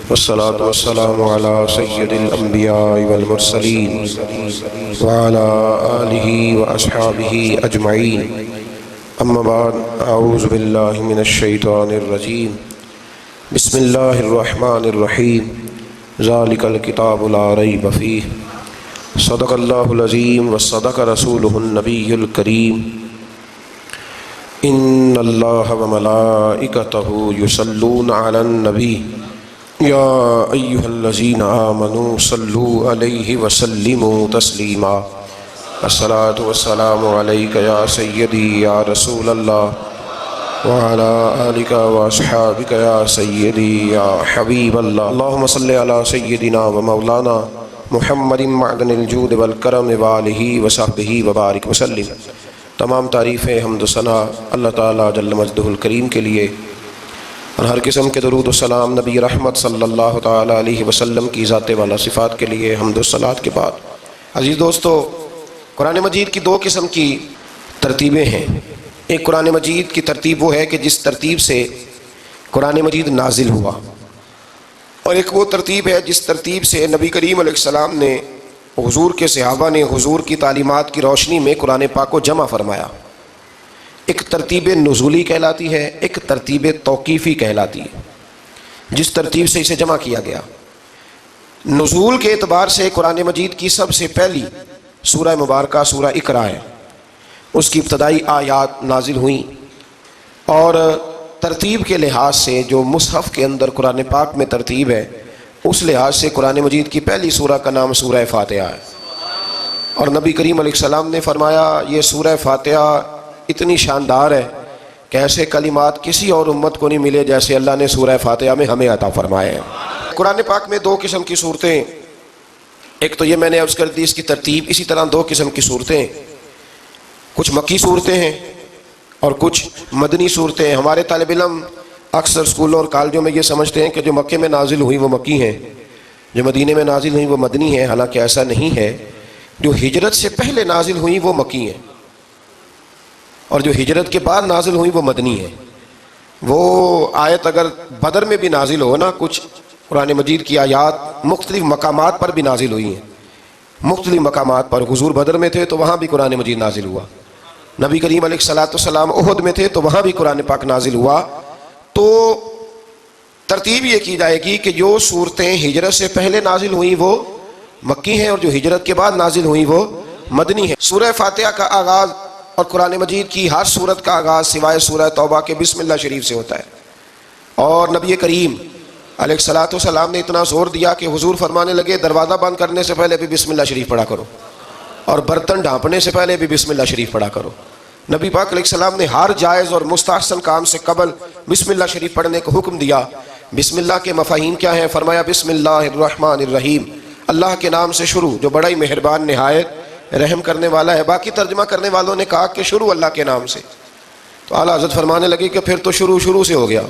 والصلاة والسلام على سيد الأنبياء والمرسلين وعلى آله وأصحابه أجمعين. أما بعد، أعوذ بالله من الشيطان الرجيم. بسم الله الرحمن الرحيم. ذلك الكتاب لا ريب فيه. صدق الله العظيم وصدق رسوله النبي الكريم. إن الله وملائكته يصلون على النبي يا أيها الذين آمنوا صلوا عليه وسلموا تسليما. الصلاة والسلام عليك يا سيدي يا رسول الله وعلى آلك وأصحابك يا سيدي يا حبيب الله. اللهم صل على سيدنا ومولانا محمد معدن الجود والکرم وآلہ وصحبہ وبارک وسلم. تمام تعریفیں حمد و ثنا اللہ تعالیٰ جل مجدہ الکریم کے لیے، اور ہر قسم کے درود و سلام نبی رحمت صلی اللہ تعالیٰ علیہ وسلم کی ذات والا صفات کے لیے حمد و صلات کے بعد، عزیز دوستو، قرآن مجید کی دو قسم کی ترتیبیں ہیں. ایک قرآن مجید کی ترتیب وہ ہے کہ جس ترتیب سے قرآن مجید نازل ہوا، اور ایک وہ ترتیب ہے جس ترتیب سے نبی کریم علیہ السلام نے، حضور کے صحابہ نے حضور کی تعلیمات کی روشنی میں قرآن پاک کو جمع فرمایا. ایک ترتیب نزولی کہلاتی ہے، ایک ترتیب توقیفی کہلاتی ہے. جس ترتیب سے اسے جمع کیا گیا، نزول کے اعتبار سے قرآن مجید کی سب سے پہلی سورہ مبارکہ سورہ اقرا ہے. اس کی ابتدائی آیات نازل ہوئیں، اور ترتیب کے لحاظ سے جو مصحف کے اندر قرآن پاک میں ترتیب ہے، اس لحاظ سے قرآن مجید کی پہلی سورہ کا نام سورہ فاتحہ ہے. اور نبی کریم علیہ السلام نے فرمایا یہ سورہ فاتحہ اتنی شاندار ہے کہ ایسے کلمات کسی اور امت کو نہیں ملے جیسے اللہ نے سورہ فاتحہ میں ہمیں عطا فرمائے ہیں. قرآن پاک میں دو قسم کی صورتیں، ایک تو یہ میں نے عرض کر دی اس کی ترتیب، اسی طرح دو قسم کی صورتیں، کچھ مکی صورتیں ہیں اور کچھ مدنی صورتیں. ہمارے طالب علم اکثر اسکولوں اور کالجوں میں یہ سمجھتے ہیں کہ جو مکے میں نازل ہوئی وہ مکی ہیں، جو مدینے میں نازل ہوئی وہ مدنی ہیں. حالانکہ ایسا نہیں ہے. جو ہجرت سے پہلے نازل ہوئی وہ مکی ہیں، اور جو ہجرت کے بعد نازل ہوئی وہ مدنی ہیں. وہ آیت اگر بدر میں بھی نازل ہو نا، کچھ قرآن مجید کی آیات مختلف مقامات پر بھی نازل ہوئی ہیں. مختلف مقامات پر، حضور بدر میں تھے تو وہاں بھی قرآن مجید نازل ہوا. نبی کریم علیہ السلام احد میں تھے تو وہاں بھی قرآن پاک نازل ہوا. تو ترتیب یہ کی جائے گی کہ جو صورتیں ہجرت سے پہلے نازل ہوئیں وہ مکی ہیں، اور جو ہجرت کے بعد نازل ہوئیں وہ مدنی ہیں. سورہ فاتحہ کا آغاز اور قرآن مجید کی ہر سورت کا آغاز سوائے سورہ توبہ کے بسم اللہ شریف سے ہوتا ہے. اور نبی کریم علیہ السلام نے اتنا زور دیا کہ حضور فرمانے لگے دروازہ بند کرنے سے پہلے بھی بسم اللہ شریف پڑھا کرو، اور برتن ڈھانپنے سے پہلے بھی بسم اللہ شریف پڑھا کرو. نبی پاک علیہ السلام نے ہر جائز اور مستحسن کام سے قبل بسم اللہ شریف پڑھنے کا حکم دیا. بسم اللہ کے مفاہیم کیا ہیں؟ فرمایا بسم اللہ الرحمن الرحیم، اللہ کے نام سے شروع جو بڑا ہی مہربان نہایت رحم کرنے والا ہے. باقی ترجمہ کرنے والوں نے کہا کہ شروع اللہ کے نام سے، تو اعلیٰ حضرت فرمانے لگے کہ پھر تو شروع سے ہو گیا،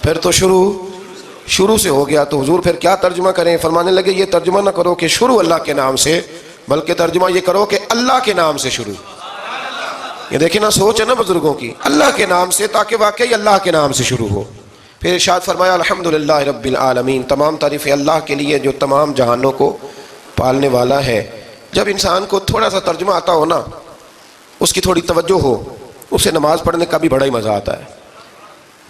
پھر تو شروع سے ہو گیا. تو حضور پھر کیا ترجمہ کریں؟ فرمانے لگے یہ ترجمہ نہ کرو کہ شروع اللہ کے نام سے، بلکہ ترجمہ یہ کرو کہ اللہ کے نام سے شروع. یہ دیکھیں نا سوچ ہے نا بزرگوں کی، اللہ کے نام سے، تاکہ واقعی اللہ کے نام سے شروع ہو. پھر ارشاد فرمایا الحمدللہ رب العالمین، تمام تعریفیں اللہ کے لیے جو تمام جہانوں کو پالنے والا ہے. جب انسان کو تھوڑا سا ترجمہ آتا ہو نا، اس کی تھوڑی توجہ ہو، اسے نماز پڑھنے کا بھی بڑا ہی مزہ آتا ہے.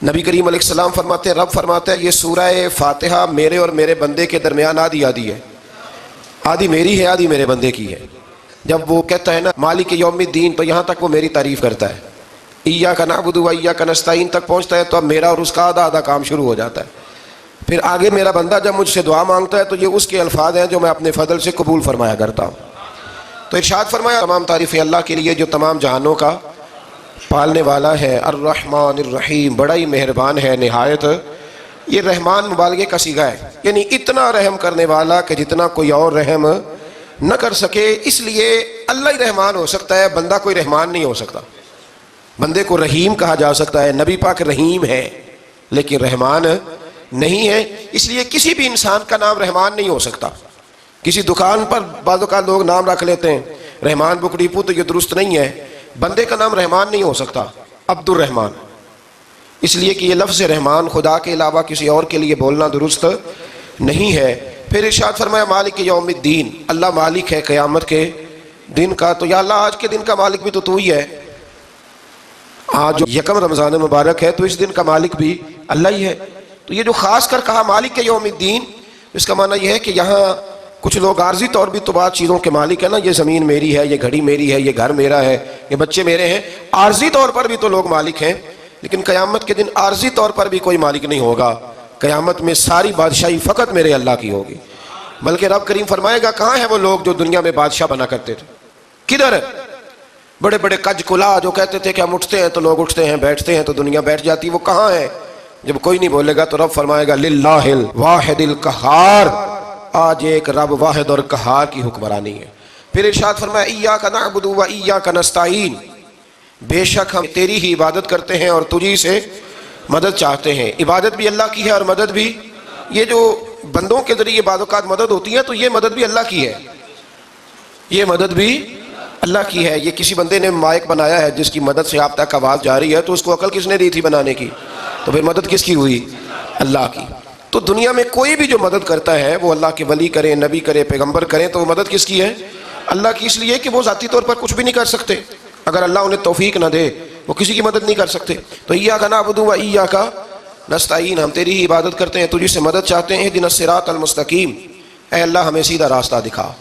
نبی کریم علیہ السلام فرماتے ہیں، رب فرماتا ہے یہ سورہ فاتحہ میرے اور میرے بندے کے درمیان آدھی ہے، آدھی میری ہے آدھی میرے بندے کی ہے. جب وہ کہتا ہے نا مالک یوم الدین، تو یہاں تک وہ میری تعریف کرتا ہے. ایاک نعبد و ایاک نستعین تک پہنچتا ہے تو اب میرا اور اس کا آدھا کام شروع ہو جاتا ہے. پھر آگے میرا بندہ جب مجھ سے دعا مانگتا ہے تو یہ اس کے الفاظ ہیں جو میں اپنے فضل سے قبول فرمایا کرتا ہوں. تو ارشاد فرمایا تمام تعریفیں اللہ کے لیے جو تمام جہانوں کا پالنے والا ہے. الرحمن الرحیم، بڑا ہی مہربان ہے نہایت. یہ رحمان مبالغے کا صیغہ ہے، یعنی اتنا رحم کرنے والا کہ جتنا کوئی اور رحم نہ کر سکے. اس لیے اللہ ہی رحمان ہو سکتا ہے، بندہ کوئی رحمان نہیں ہو سکتا. بندے کو رحیم کہا جا سکتا ہے، نبی پاک رحیم ہے لیکن رحمان نہیں ہے. اس لیے کسی بھی انسان کا نام رحمان نہیں ہو سکتا. کسی دکان پر بعض اوقات لوگ نام رکھ لیتے ہیں رحمان بک ڈپو، تو یہ درست نہیں ہے. بندے کا نام رحمان نہیں ہو سکتا. عبد الرحمان، اس لیے کہ یہ لفظ رحمان خدا کے علاوہ کسی اور کے لیے بولنا درست نہیں ہے۔ پھر ارشاد فرمایا مالک یوم الدین، اللہ مالک ہے قیامت کے دن کا۔ تو یا اللہ آج کے دن کا مالک بھی تو ہی ہے، آج یکم رمضان مبارک ہے تو اس دن کا مالک بھی اللہ ہی ہے۔ تو یہ جو خاص کر کہا مالک یوم الدین، اس کا معنی یہ ہے کہ یہاں کچھ لوگ عارضی طور بھی تو بعض چیزوں کے مالک ہیں نا، یہ زمین میری ہے، یہ گھڑی میری ہے، یہ گھر میرا ہے، یہ بچے میرے ہیں، عارضی طور پر بھی تو لوگ مالک ہیں، لیکن قیامت کے دن عارضی طور پر بھی کوئی مالک نہیں ہوگا۔ قیامت میں ساری بادشاہی فقط میرے اللہ کی ہوگی۔ بلکہ رب کریم فرمائے گا کہاں ہیں وہ لوگ جو دنیا میں بادشاہ بنا کرتے تھے، کدھر ہے؟ بڑے بڑے کج کلا جو کہتے تھے کہ ہم اٹھتے ہیں تو لوگ اٹھتے ہیں، بیٹھتے ہیں تو دنیا بیٹھ جاتی، وہ کہاں ہے؟ جب کوئی نہیں بولے گا تو رب فرمائے گا للہ الواحد القہار، آج ایک رب واحد اور قہار کی حکمرانی ہے۔ پھر ارشاد فرمایا ایاک نعبد و ایاک نستعین، بے شک ہم تیری ہی عبادت کرتے ہیں اور تجھی سے مدد چاہتے ہیں۔ عبادت بھی اللہ کی ہے اور مدد بھی، یہ جو بندوں کے ذریعے بعض اوقات مدد ہوتی ہے تو یہ مدد بھی اللہ کی ہے، یہ مدد بھی اللہ کی ہے۔ یہ کسی بندے نے مائک بنایا ہے جس کی مدد سے آپ تک آواز جاری ہے، تو اس کو عقل کس نے دی تھی بنانے کی؟ تو پھر مدد کس کی ہوئی؟ اللہ کی۔ تو دنیا میں کوئی بھی جو مدد کرتا ہے وہ اللہ کے ولی کریں، نبی کرے، پیغمبر کریں، تو وہ مدد کس کی ہے؟ اللہ کی، اس لیے کہ وہ ذاتی طور پر کچھ بھی نہیں کر سکتے، اگر اللہ انہیں توفیق نہ دے وہ کسی کی مدد نہیں کر سکتے۔ تو ایاک نعبد و ایاک نستعین، ہم تیری ہی عبادت کرتے ہیں، تجھی سے مدد چاہتے ہیں۔ اہدنا الصراط المستقیم، اے اللہ ہمیں سیدھا راستہ دکھا۔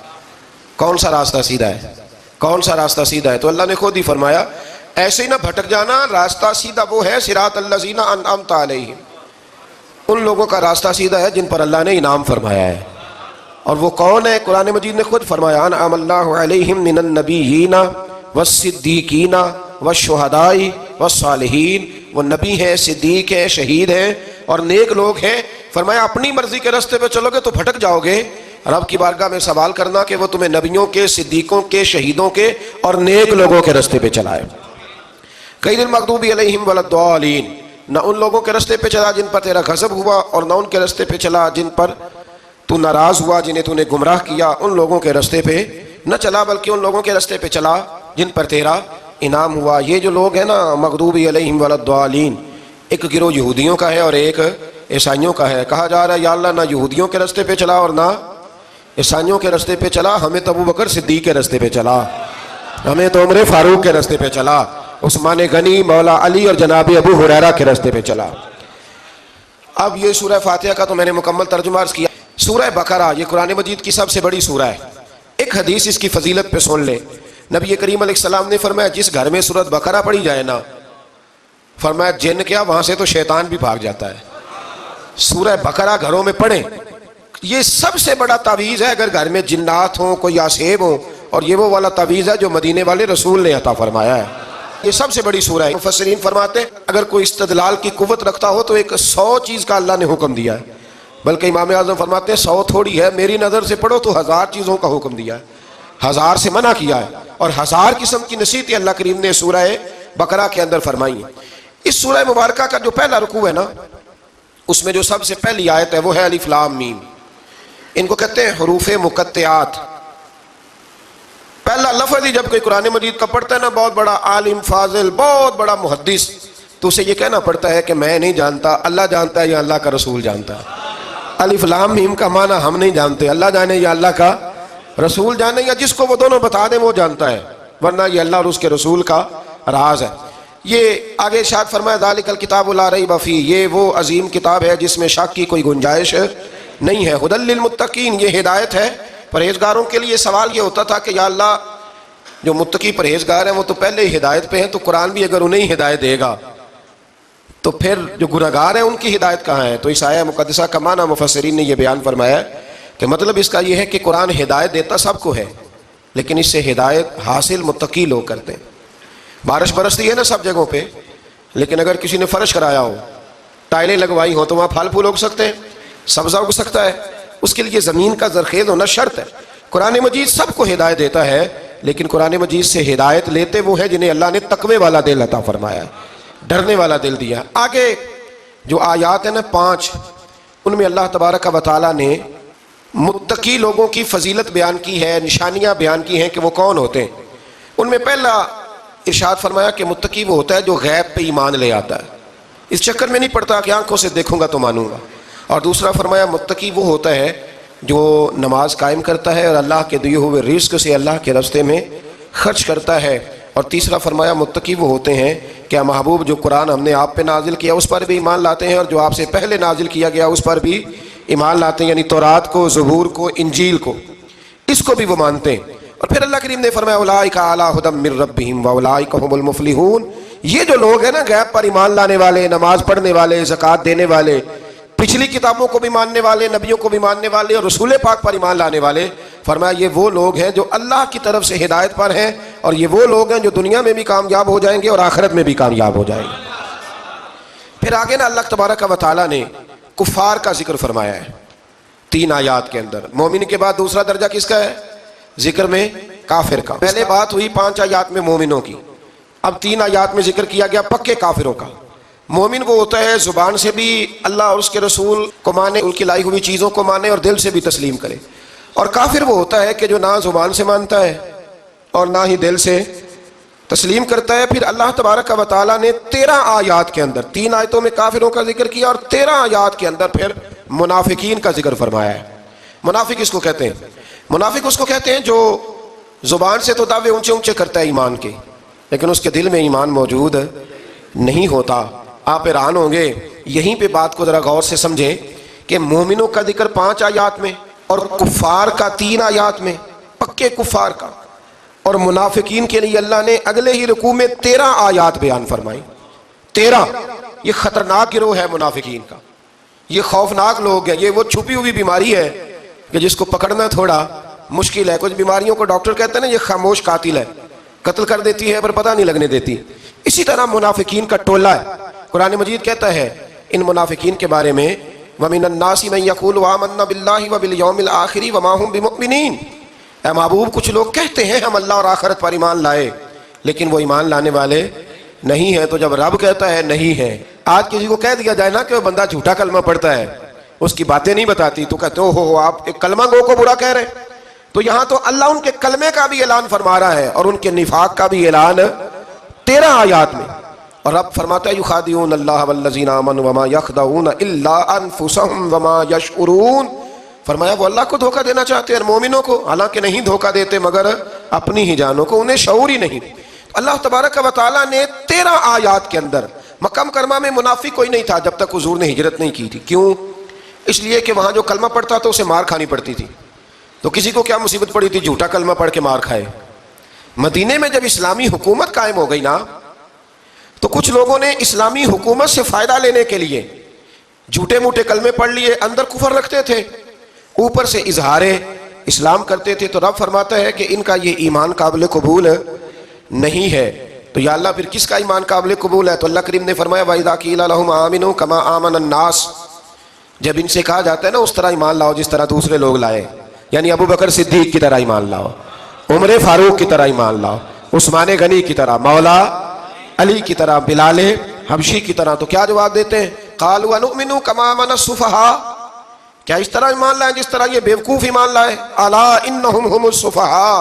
کون سا راستہ سیدھا ہے؟ کون سا راستہ سیدھا ہے؟ تو اللہ نے خود ہی فرمایا ایسے ہی نہ بھٹک جانا، راستہ سیدھا وہ ہے صراط الذین انعمت علیہم، ان لوگوں کا راستہ سیدھا ہے جن پر اللہ نے انعام فرمایا ہے۔ اور وہ کون ہے؟ قرآن مجید نے خود فرمایا انعم اللہ علیہم من النبیین والصدیقین والشہداء والصالحین، وہ نبی ہیں، صدیق ہیں، شہید ہیں اور نیک لوگ ہیں۔ فرمایا اپنی مرضی کے راستے پہ چلو گے تو بھٹک جاؤ گے، رب کی بارگاہ میں سوال کرنا کہ وہ تمہیں نبیوں کے، صدیقوں کے، شہیدوں کے اور نیک لوگوں کے راستے پہ چلائے۔ غیر المغضوب علیہم ولا الضالین، نہ ان لوگوں کے راستے پہ چلا جن پر تیرا غضب ہوا، اور نہ ان کے راستے پہ چلا جن پر تو ناراض ہوا، جنہیں تو نے گمراہ کیا، ان لوگوں کے راستے پہ نہ چلا، بلکہ ان لوگوں کے راستے پہ چلا جن پر تیرا انعام ہوا۔ یہ جو لوگ ہیں نا مغضوب علیہم ولا الضالین، ایک گروہ یہودیوں کا ہے اور ایک عیسائیوں کا ہے۔ کہا جا رہا ہے یا اللہ نہ یہودیوں کے راستے پہ چلا اور نہ عیسائیوں کے راستے پہ چلا، ہمیں تو ابوبکر صدیق کے راستے پہ چلا، ہمیں تو عمر فاروق کے راستے پہ چلا، عثمان غنی، مولا علی اور جناب ابو ہریرہ کے راستے پہ چلا۔ اب یہ سورہ فاتحہ کا تو میں نے مکمل ترجمہ عرض کیا۔ سورہ بقرہ یہ قرآن مجید کی سب سے بڑی سورہ ہے۔ ایک حدیث اس کی فضیلت پہ سن لیں، نبی کریم علیہ السلام نے فرمایا جس گھر میں سورۃ بقرہ پڑھی جائے نا، فرمایا جن کیا وہاں سے تو شیطان بھی بھاگ جاتا ہے۔ سورہ بقرہ گھروں میں پڑھیں، یہ سب سے بڑا تعویذ ہے۔ اگر گھر میں جنات ہوں، کوئی آسیب ہوں، اور یہ وہ والا تعویذ ہے جو مدینے والے رسول نے عطا فرمایا ہے۔ یہ سب سے بڑی سورہ ہے۔ مفسرین فرماتے ہیں اگر کوئی استدلال کی قوت رکھتا ہو تو ایک 100 چیز کا اللہ نے حکم دیا ہے، بلکہ امام اعظم فرماتے ہیں 100 تھوڑی ہے، میری نظر سے پڑھو تو 1000 چیزوں کا حکم دیا ہے، 1000 سے منع کیا ہے، اور 1000 قسم کی نصیحتیں اللہ کریم نے سورہ بقرہ کے اندر فرمائی ہیں۔ اس سورہ مبارکہ کا جو پہلا رکوع ہے نا، اس میں جو سب سے پہلی آیت ہے وہ ہے الف لام میم، ان کو کہتے ہیں حروف مقطعات۔ پہلا لفظ ہی جب کوئی قرآن مجید کا پڑھتا ہے نا، بہت بڑا عالم فاضل، بہت بڑا محدث، تو اسے یہ کہنا پڑتا ہے کہ میں نہیں جانتا، اللہ جانتا ہے یا اللہ کا رسول جانتا ہے۔ الف لام میم کا معنی ہم نہیں جانتے، اللہ جانے یا اللہ کا رسول جانے، یا جس کو وہ دونوں بتا دیں وہ جانتا ہے، ورنہ یہ اللہ اور اس کے رسول کا راز ہے۔ یہ آگے ارشاد فرمایا ذالک الکتاب لا ریب فیہ، یہ وہ عظیم کتاب ہے جس میں شک کی کوئی گنجائش نہیں ہے۔ ھدی للمتقین، یہ ہدایت ہے پرہیزگاروں کے لیے۔ سوال یہ ہوتا تھا کہ یا اللہ جو متقی پرہیزگار ہیں وہ تو پہلے ہی ہدایت پہ ہیں، تو قرآن بھی اگر انہیں ہدایت دے گا تو پھر جو گنہگار ہیں ان کی ہدایت کہاں ہے؟ تو اس آیہ مقدسہ کا معنی مفسرین نے یہ بیان فرمایا کہ مطلب اس کا یہ ہے کہ قرآن ہدایت دیتا سب کو ہے، لیکن اس سے ہدایت حاصل متقی لوگ کرتے ہیں۔ بارش برستی ہے نا سب جگہوں پہ، لیکن اگر کسی نے فرش کرایا ہو، ٹائلیں لگوائی ہوں، تو وہاں پھل پھول اگ سکتے ہیں، سبزہ اگ سکتا ہے، اس کے لیے زمین کا زرخیز ہونا شرط ہے۔ قرآن مجید سب کو ہدایت دیتا ہے، لیکن قرآن مجید سے ہدایت لیتے وہ ہیں جنہیں اللہ نے تقوی والا دل عطا فرمایا ہے، ڈرنے والا دل دیا۔ آگے جو آیات ہیں نا 5، ان میں اللہ تبارک و تعالیٰ نے متقی لوگوں کی فضیلت بیان کی ہے، نشانیاں بیان کی ہیں کہ وہ کون ہوتے ہیں۔ ان میں پہلا ارشاد فرمایا کہ متقی وہ ہوتا ہے جو غیب پہ ایمان لے آتا ہے۔ اس چکر میں نہیں پڑتا کہ آنکھوں سے دیکھوں گا تو مانوں گا۔ اور دوسرا فرمایا متقی وہ ہوتا ہے جو نماز قائم کرتا ہے اور اللہ کے دیے ہوئے رزق سے اللہ کے راستے میں خرچ کرتا ہے۔ اور تیسرا فرمایا متقی وہ ہوتے ہیں کہ محبوب جو قرآن ہم نے آپ پہ نازل کیا اس پر بھی ایمان لاتے ہیں، اور جو آپ سے پہلے نازل کیا گیا اس پر بھی ایمان لاتے ہیں، یعنی تورات کو، زبور کو، انجیل کو، اس کو بھی وہ مانتے ہیں۔ اور پھر اللہ کریم نے فرمایا اولئک علی ھدی من ربہم واولئک ھم المفلحون، یہ جو لوگ ہیں نا غیب پر ایمان لانے والے، نماز پڑھنے والے، زکوٰۃ دینے والے، پچھلی کتابوں کو بھی ماننے والے، نبیوں کو بھی ماننے والے اور رسول پاک پر ایمان لانے والے، فرمایا یہ وہ لوگ ہیں جو اللہ کی طرف سے ہدایت پر ہیں، اور یہ وہ لوگ ہیں جو دنیا میں بھی کامیاب ہو جائیں گے اور آخرت میں بھی کامیاب ہو جائیں گے۔ پھر آگے نا اللہ تبارک و تعالیٰ نے کفار کا ذکر فرمایا ہے 3 آیات کے اندر۔ مومن کے بعد دوسرا درجہ کس کا ہے؟ ذکر میں کافر کا۔ پہلے بات ہوئی 5 آیات میں مومنوں کی، اب 3 آیات میں ذکر کیا گیا پکے کافروں کا۔ مومن وہ ہوتا ہے زبان سے بھی اللہ اور اس کے رسول کو مانے، ان کی لائی ہوئی چیزوں کو مانے اور دل سے بھی تسلیم کرے، اور کافر وہ ہوتا ہے کہ جو نہ زبان سے مانتا ہے اور نہ ہی دل سے تسلیم کرتا ہے۔ پھر اللہ تبارک و تعالیٰ نے 13 آیات کے اندر، 3 آیتوں میں کافروں کا ذکر کیا اور 13 آیات کے اندر پھر منافقین کا ذکر فرمایا ہے۔ منافق اس کو کہتے ہیں، منافق اس کو کہتے ہیں جو زبان سے تو دعوے اونچے اونچے کرتا ہے ایمان کے، لیکن اس کے دل میں ایمان موجود نہیں ہوتا۔ آپ حیران ہوں گے، یہیں پہ بات کو ذرا غور سے سمجھیں کہ مومنوں کا ذکر 5 آیات میں اور کفار کا 3 آیات میں، پکے کفار کا، اور منافقین کے لیے اللہ نے اگلے ہی رکوع میں 13 آیات بیان فرمائی۔ 13، یہ خطرناک گروہ ہے منافقین کا، یہ خوفناک لوگ ہیں، یہ وہ چھپی ہوئی بیماری ہے کہ جس کو پکڑنا تھوڑا مشکل ہے۔ کچھ بیماریوں کو ڈاکٹر کہتے ہیں نا یہ خاموش قاتل ہے، قتل کر دیتی ہے پر پتہ نہیں لگنے دیتی، اسی طرح منافقین کا ٹولہ ہے۔ قرآن مجید کہتا ہے ان منافقین کے بارے میں وَمِنَ النَّاسِ مَن يَقُولُ آمَنَّا بِاللَّهِ وَبِالْيَوْمِ الْآخِرِ وَمَا هُمْ بِمُؤْمِنِينَ، اے محبوب کچھ لوگ کہتے ہیں ہم اللہ اور آخرت پر ایمان لائے، لیکن وہ ایمان لانے والے نہیں ہیں۔ تو جب رب کہتا ہے نہیں ہے، آج کسی کو کہہ دیا جائے نا کہ وہ بندہ جھوٹا کلمہ پڑھتا ہے، اس کی باتیں نہیں بتاتی، تو کہتے ہو آپ ایک کلمہ گو کو برا کہہ رہے ہیں۔ تو یہاں تو اللہ ان کے کلمے کا بھی اعلان فرما رہا ہے اور ان کے نفاق کا بھی اعلان 13 آیات میں۔ اور رب فرماتا ہے یخادعون اللہ والذین آمنوا وما یخدعون الا انفسهم وما یشعرون، فرمایا وہ اللہ کو دھوکہ دینا چاہتے ہیں اور مومنوں کو، حالانکہ نہیں دھوکہ دیتے مگر اپنی ہی جانوں کو، انہیں شعور ہی نہیں۔ اللہ تبارک و تعالیٰ نے 13 آیات کے اندر، مکہ مکرمہ میں منافق کوئی نہیں تھا جب تک حضور نے ہجرت نہیں کی تھی۔ کیوں؟ اس لیے کہ وہاں جو کلمہ پڑھتا تھا اسے مار کھانی پڑتی تھی۔ تو کسی کو کیا مصیبت پڑی تھی جھوٹا کلمہ پڑھ کے مار کھائے؟ مدینے میں جب اسلامی حکومت قائم ہو گئی نا، تو کچھ لوگوں نے اسلامی حکومت سے فائدہ لینے کے لیے جھوٹے موٹے کلمے پڑھ لیے، اندر کفر رکھتے تھے، اوپر سے اظہار اسلام کرتے تھے۔ تو رب فرماتا ہے کہ ان کا یہ ایمان قابل قبول نہیں ہے۔ تو یا اللہ پھر کس کا ایمان قابل قبول ہے؟ تو اللہ کریم نے فرمایا وَإِذَا قِيلَ لَهُمْ آمِنُوا كَمَا آمَنَ النَّاسُ، جب ان سے کہا جاتا ہے نا اس طرح ایمان لاؤ جس طرح دوسرے لوگ لائے، یعنی ابو بکر صدیق کی طرح ایمان لاؤ، عمر فاروق کی طرح ایمان لاؤ، عثمان غنی کی طرح، مولا علی کی طرح، بلال حبشی کی طرح، تو کیا جواب دیتے ہیں؟ قالوا انؤمن كما آمن السفہاء، کیا اس طرح ایمان لائیں جس طرح یہ بیوقوف ایمان لائے؟ الا انہم هم السفہاء،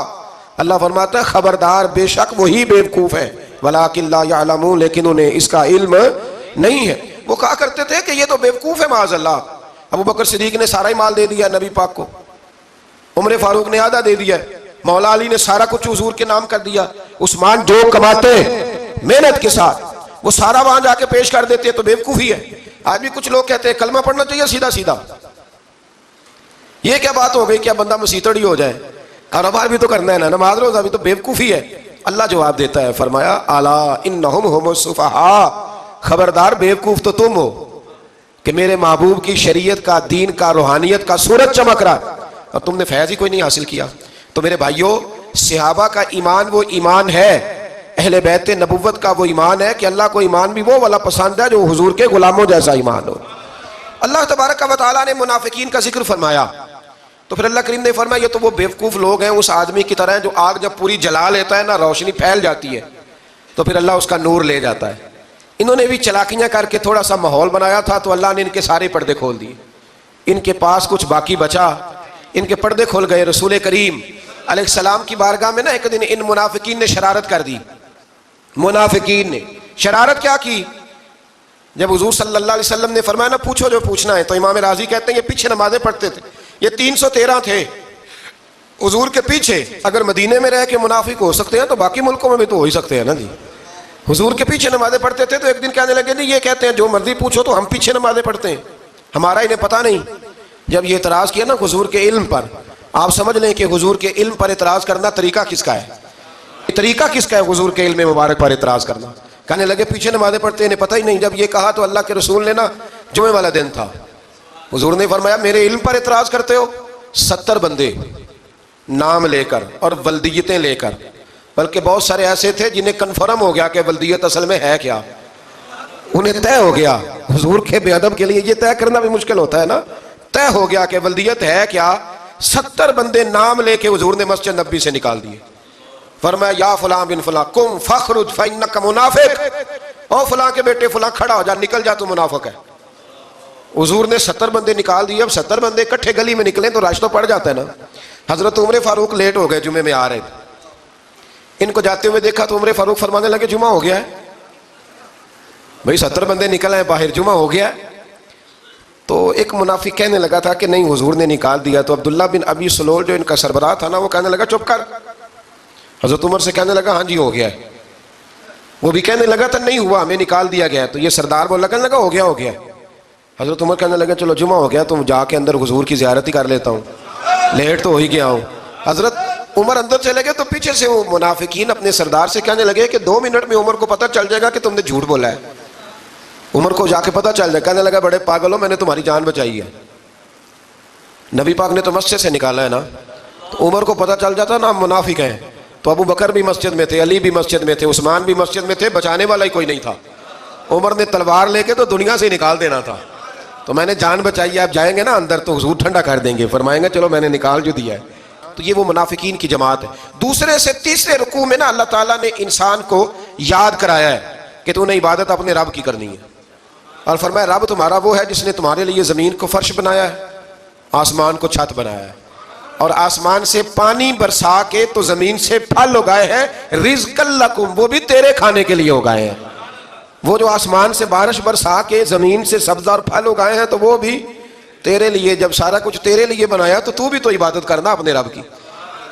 اللہ فرماتا ہے خبردار بے شک وہی بیوقوف ہے، ولکن لا یعلمون، لیکن انہیں اس کا علم نہیں ہے۔ وہ کہا کرتے تھے کہ یہ تو بیوقوف ہے معاذ اللہ، ابو بکر صدیق نے سارا ہی مال دے دیا نبی پاک کو، عمر فاروق نے آدھا دے دیا، مولا علی نے سارا کچھ حضور کے نام کر دیا، عثمان جو کماتے محنت کے ساتھ وہ سارا وہاں جا کے پیش کر دیتے، تو بیوقوفی ہے۔ آج بھی کچھ لوگ کہتے ہیں کلمہ پڑھنا چاہیے سیدھا سیدھا، یہ کیا بات ہو گئی، کیا بندہ مسیتڑی ہو جائے؟ کاروبار بھی تو کرنا ہے نا، نماز روزہ بھی، تو بیوقوفی ہے۔ اللہ جواب دیتا ہے، فرمایا الا انہم هم السفہاء، خبردار بیوقوف تو تم ہو کہ میرے محبوب کی شریعت کا، دین کا، روحانیت کا سورج چمک رہا اور تم نے فیض ہی کوئی نہیں حاصل کیا۔ تو میرے بھائیوں، صحابہ کا ایمان وہ ایمان ہے، اہل بیت نبوت کا وہ ایمان ہے کہ اللہ کو ایمان بھی وہ والا پسند ہے جو حضور کے غلاموں جیسا ایمان ہو۔ اللہ تبارک و تعالیٰ نے منافقین کا ذکر فرمایا، تو پھر اللہ کریم نے فرمایا یہ تو وہ بیوقوف لوگ ہیں، اس آدمی کی طرح ہیں جو آگ جب پوری جلا لیتا ہے نا، روشنی پھیل جاتی ہے تو پھر اللہ اس کا نور لے جاتا ہے۔ انہوں نے بھی چلاکیاں کر کے تھوڑا سا ماحول بنایا تھا، تو اللہ نے ان کے سارے پردے کھول دیے، ان کے پاس کچھ باقی بچا، ان کے پردے کھل گئے۔ رسول کریم علیہ السلام کی بارگاہ میں نا ایک دن ان منافقین نے شرارت کر دی۔ منافقین نے شرارت کیا کی؟ جب حضور صلی اللہ علیہ وسلم نے فرمایا نا پوچھو جو پوچھنا ہے، تو امام راضی کہتے ہیں یہ پیچھے نمازیں پڑھتے تھے، یہ 313 تھے حضور کے پیچھے. اگر مدینے میں رہ کے منافق ہو سکتے ہیں تو باقی ملکوں میں بھی تو ہو ہی سکتے ہیں نا جی. حضور کے پیچھے نمازیں پڑھتے تھے تو ایک دن کہنے لگے نہیں یہ کہتے ہیں جو مرضی پوچھو تو ہم پیچھے نمازیں پڑھتے ہیں، ہمارا انہیں پتہ نہیں. جب یہ اعتراض کیا نا حضور کے علم پر، آپ سمجھ لیں کہ حضور کے علم پر اعتراض کرنا طریقہ کس کا ہے؟ طریقہ کس کا ہے حضور کے علم مبارک پر اعتراض کرنا؟ کہنے لگے پیچھے نمازیں پڑھتے ہیں، انہیں پتہ ہی نہیں. جب یہ کہا تو اللہ کے رسول نے نا جمعے والا دن تھا، حضور نے فرمایا میرے علم پر اعتراض کرتے ہو؟ 70 بندے نام لے کر اور ولدیتیں لے کر، بلکہ بہت سارے ایسے تھے جنہیں کنفرم ہو گیا کہ ولدیت اصل میں ہے کیا، انہیں طے ہو گیا. حضور کے بے ادب کے لیے یہ طے کرنا بھی مشکل ہوتا ہے نا. طے ہو گیا کہ ولدیت ہے کیا. 70 بندے نام لے کے حضور نے مسجد نبوی سے نکال دیے. فرمایا یا فلاں بن فلاں قم فخرج فانک منافق، او فلاں کے بیٹے فلاں کھڑا ہو جا، نکل جا، تو منافق ہے. حضور نے 70 بندے نکال دیے. اب 70 بندے اکٹھے گلی میں نکلیں تو رش تو پڑ جاتا ہے نا. حضرت عمر فاروق لیٹ ہو گئے، جمعے میں آ رہے تھے، ان کو جاتے ہوئے دیکھا تو عمر فاروق فرمانے لگے جمعہ ہو گیا ہے. بھئی 70 بندے نکل آئے باہر، جمعہ ہو گیا ہے. تو ایک منافق کہنے لگا تھا کہ نہیں حضور نے نکال دیا. تو عبداللہ بن ابی سلول جو ان کا سربراہ تھا نا، وہ کہنے لگا چپ کر. حضرت عمر سے کہنے لگا ہاں جی ہو گیا ہے. وہ بھی کہنے لگا تھا نہیں ہوا، ہمیں نکال دیا گیا. تو یہ سردار بولا، کہنے لگا ہو گیا ہو گیا. حضرت عمر کہنے لگا چلو جمعہ ہو گیا تو جا کے اندر حضور کی زیارت ہی کر لیتا ہوں، لیٹ تو ہو ہی گیا ہوں. حضرت عمر اندر چلے گئے تو پیچھے سے وہ منافقین اپنے سردار سے کہنے لگے کہ 2 منٹ میں عمر کو پتہ چل جائے گا کہ تم نے جھوٹ بولا ہے. عمر کو جا کے پتہ چل جائے. کہنے لگا بڑے پاگل ہو، میں نے تمہاری جان بچائی ہے، نبی پاک نے تو مسجد سے نکالا ہے نا. تو عمر کو پتہ چل جاتا نا منافق ہیں. تو ابو بکر بھی مسجد میں تھے، علی بھی مسجد میں تھے، عثمان بھی مسجد میں تھے، بچانے والا ہی کوئی نہیں تھا. عمر نے تلوار لے کے تو دنیا سے نکال دینا تھا. تو میں نے جان بچائی ہے، آپ جائیں گے نا اندر تو حضور ٹھنڈا کر دیں گے، فرمائیں گے چلو میں نے نکال جو دیا ہے. تو یہ وہ منافقین کی جماعت ہے. دوسرے سے تیسرے رکوع میں نا اللہ تعالیٰ نے انسان کو یاد کرایا ہے کہ تو نے عبادت اپنے رب کی کرنی ہے. اور فرمایا رب تمہارا وہ ہے جس نے تمہارے لیے زمین کو فرش بنایا ہے، آسمان کو چھت بنایا ہے، اور آسمان سے پانی برسا کے تو زمین سے پھل اگائے ہیں، رزق لکم، وہ بھی تیرے کھانے کے لیے اگائے ہیں. وہ جو آسمان سے بارش برسا کے زمین سے سبز اور پھل اگائے ہیں تو وہ بھی تیرے لیے. جب سارا کچھ تیرے لیے بنایا تو بھی تو عبادت کرنا اپنے رب کی،